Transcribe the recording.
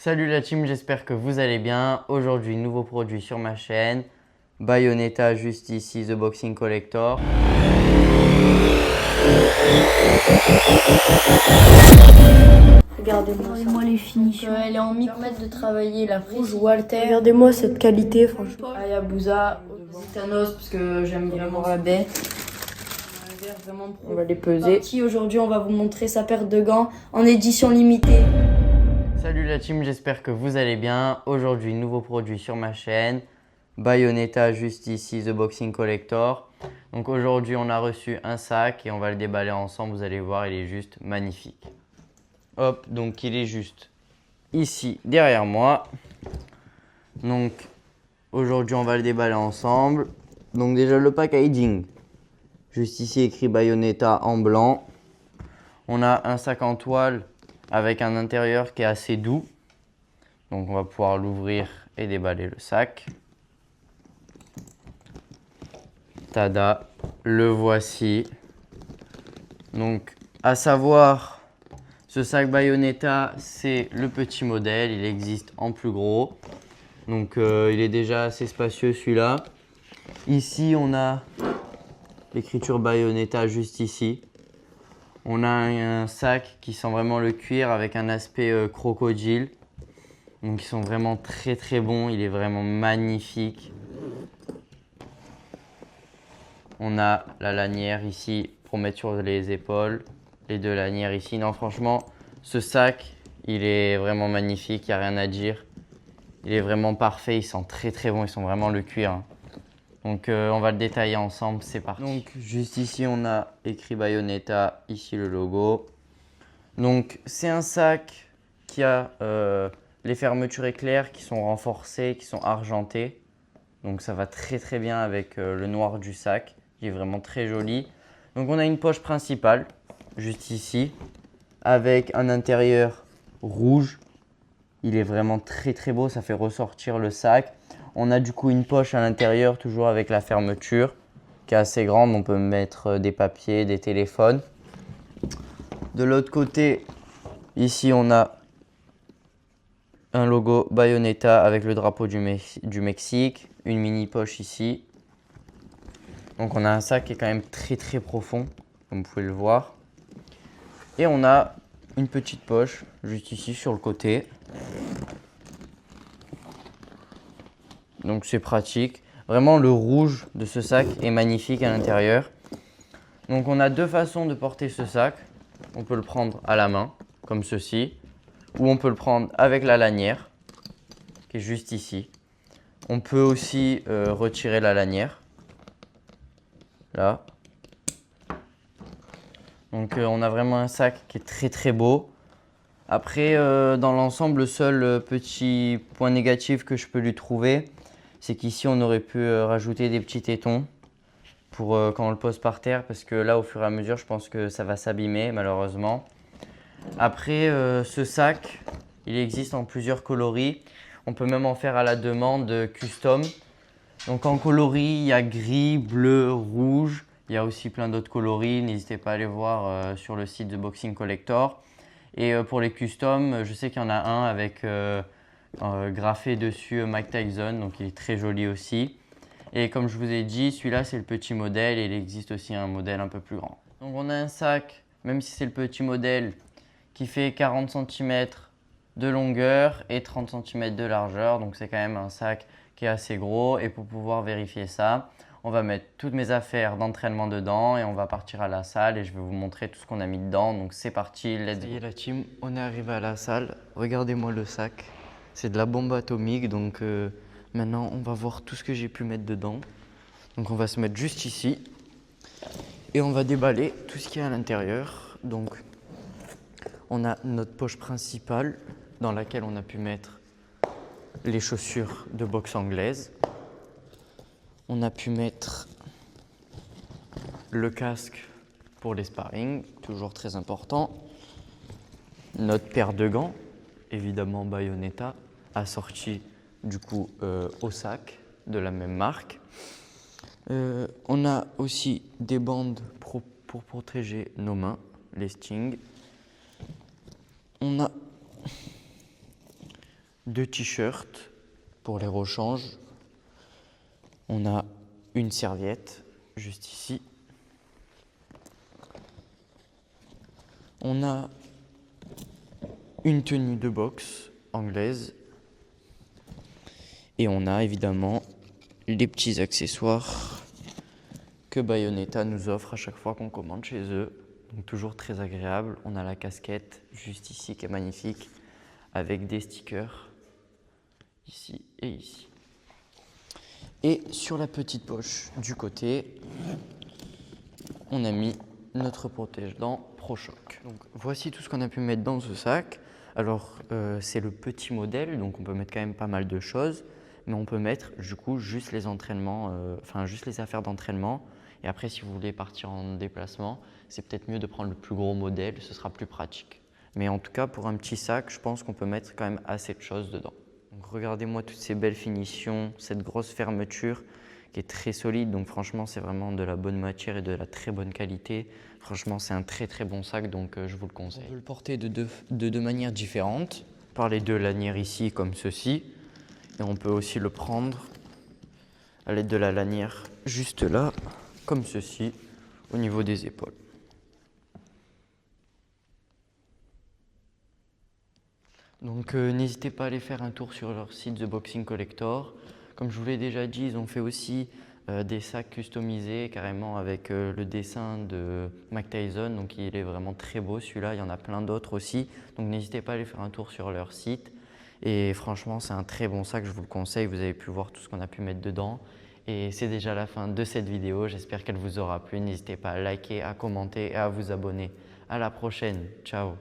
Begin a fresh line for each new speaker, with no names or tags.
Salut la team, j'espère que vous allez bien. Aujourd'hui, nouveau produit sur ma chaîne. Bayonetta, juste ici, The Boxing Collector.
Regardez-moi les finitions.
Elle est en micromètre de travailler la prise Walter.
Regardez-moi cette qualité, franchement.
Hayabusa, Zitanos, parce que j'aime vraiment la baie. On va les peser. Aujourd'hui, on va vous montrer sa paire de gants en édition limitée.
Salut la team, j'espère que vous allez bien. Aujourd'hui, nouveau produit sur ma chaîne. Bayonetta, juste ici, The Boxing Collector. Donc aujourd'hui, on a reçu un sac et on va le déballer ensemble. Vous allez voir, il est juste magnifique. Hop, donc il est juste ici, derrière moi. Donc aujourd'hui, on va le déballer ensemble. Donc déjà, le packaging. Juste ici, écrit Bayonetta en blanc. On a un sac en toile avec un intérieur qui est assez doux. Donc on va pouvoir l'ouvrir et déballer le sac. Tada, le voici. Donc à savoir, ce sac Bayonetta, c'est le petit modèle. Il existe en plus gros. Donc il est déjà assez spacieux celui-là. Ici, on a l'écriture Bayonetta juste ici. On a un sac qui sent vraiment le cuir avec un aspect crocodile. Donc ils sont vraiment très très bons, il est vraiment magnifique. On a la lanière ici pour mettre sur les épaules, les deux lanières ici. Non franchement, ce sac, il est vraiment magnifique, il n'y a rien à dire. Il est vraiment parfait, il sent très très bon, ils sont vraiment le cuir. Donc on va le détailler ensemble, c'est parti. Donc juste ici, on a écrit Bayonetta, ici le logo. Donc c'est un sac qui a les fermetures éclairs qui sont renforcées, qui sont argentées. Donc ça va très très bien avec le noir du sac, qui est vraiment très joli. Donc on a une poche principale, juste ici, avec un intérieur rouge. Il est vraiment très très beau, ça fait ressortir le sac. On a du coup une poche à l'intérieur, toujours avec la fermeture, qui est assez grande. On peut mettre des papiers, des téléphones. De l'autre côté, ici on a un logo Bayonetta avec le drapeau du Mexique, une mini poche ici. Donc on a un sac qui est quand même très très profond, comme vous pouvez le voir. Et on a une petite poche juste ici sur le côté. Donc c'est pratique. Vraiment le rouge de ce sac est magnifique à l'intérieur. Donc on a deux façons de porter ce sac. On peut le prendre à la main, comme ceci. Ou on peut le prendre avec la lanière, qui est juste ici. On peut aussi retirer la lanière. Là. Donc on a vraiment un sac qui est très très beau. Après, dans l'ensemble, le seul petit point négatif que je peux lui trouver, c'est qu'ici on aurait pu rajouter des petits tétons pour quand on le pose par terre, parce que là, au fur et à mesure, je pense que ça va s'abîmer malheureusement. Après, ce sac, il existe en plusieurs coloris. On peut même en faire à la demande custom. Donc en coloris, il y a gris, bleu, rouge. Il y a aussi plein d'autres coloris. N'hésitez pas à aller voir sur le site de Boxing Collector. Et pour les customs, je sais qu'il y en a un avec graffé dessus Mike Tyson. Donc il est très joli aussi. Et comme je vous ai dit, celui-là c'est le petit modèle et il existe aussi un modèle un peu plus grand. Donc on a un sac, même si c'est le petit modèle, qui fait 40 cm de longueur et 30 cm de largeur. Donc c'est quand même un sac qui est assez gros. Et pour pouvoir vérifier ça, on va mettre toutes mes affaires d'entraînement dedans et on va partir à la salle et je vais vous montrer tout ce qu'on a mis dedans. Donc c'est parti, let's go. Ça y est la team, on est arrivé à la salle. Regardez-moi le sac. C'est de la bombe atomique, donc maintenant on va voir tout ce que j'ai pu mettre dedans. Donc on va se mettre juste ici et on va déballer tout ce qu'il y a à l'intérieur. Donc on a notre poche principale dans laquelle on a pu mettre les chaussures de boxe anglaise. On a pu mettre le casque pour les sparring, toujours très important. Notre paire de gants, évidemment Bayonetta, assortie du coup au sac de la même marque. On a aussi des bandes pour protéger nos mains, les stings. On a 2 t-shirts pour les rechanges. On a une serviette juste ici. On a une tenue de boxe anglaise. Et on a évidemment les petits accessoires que Bayonetta nous offre à chaque fois qu'on commande chez eux. Donc toujours très agréable. On a la casquette juste ici qui est magnifique avec des stickers ici et ici. Et sur la petite poche du côté, on a mis notre protège-dents Pro-Choc. Donc voici tout ce qu'on a pu mettre dans ce sac. Alors c'est le petit modèle, donc on peut mettre quand même pas mal de choses, mais on peut mettre du coup juste les entraînements, juste les affaires d'entraînement. Et après, si vous voulez partir en déplacement, c'est peut-être mieux de prendre le plus gros modèle, ce sera plus pratique. Mais en tout cas, pour un petit sac, je pense qu'on peut mettre quand même assez de choses dedans. Donc regardez-moi toutes ces belles finitions, cette grosse fermeture qui est très solide. Donc franchement, c'est vraiment de la bonne matière et de la très bonne qualité. Franchement, c'est un très très bon sac, donc je vous le conseille. On peut le porter de deux manières différentes. Par les 2 lanières ici, comme ceci. Et on peut aussi le prendre à l'aide de la lanière juste là, comme ceci, au niveau des épaules. Donc n'hésitez pas à aller faire un tour sur leur site The Boxing Collector. Comme je vous l'ai déjà dit, ils ont fait aussi des sacs customisés carrément avec le dessin de Mike Tyson. Donc il est vraiment très beau celui-là, il y en a plein d'autres aussi. Donc n'hésitez pas à aller faire un tour sur leur site. Et franchement, c'est un très bon sac, je vous le conseille. Vous avez pu voir tout ce qu'on a pu mettre dedans. Et c'est déjà la fin de cette vidéo. J'espère qu'elle vous aura plu. N'hésitez pas à liker, à commenter et à vous abonner. À la prochaine. Ciao.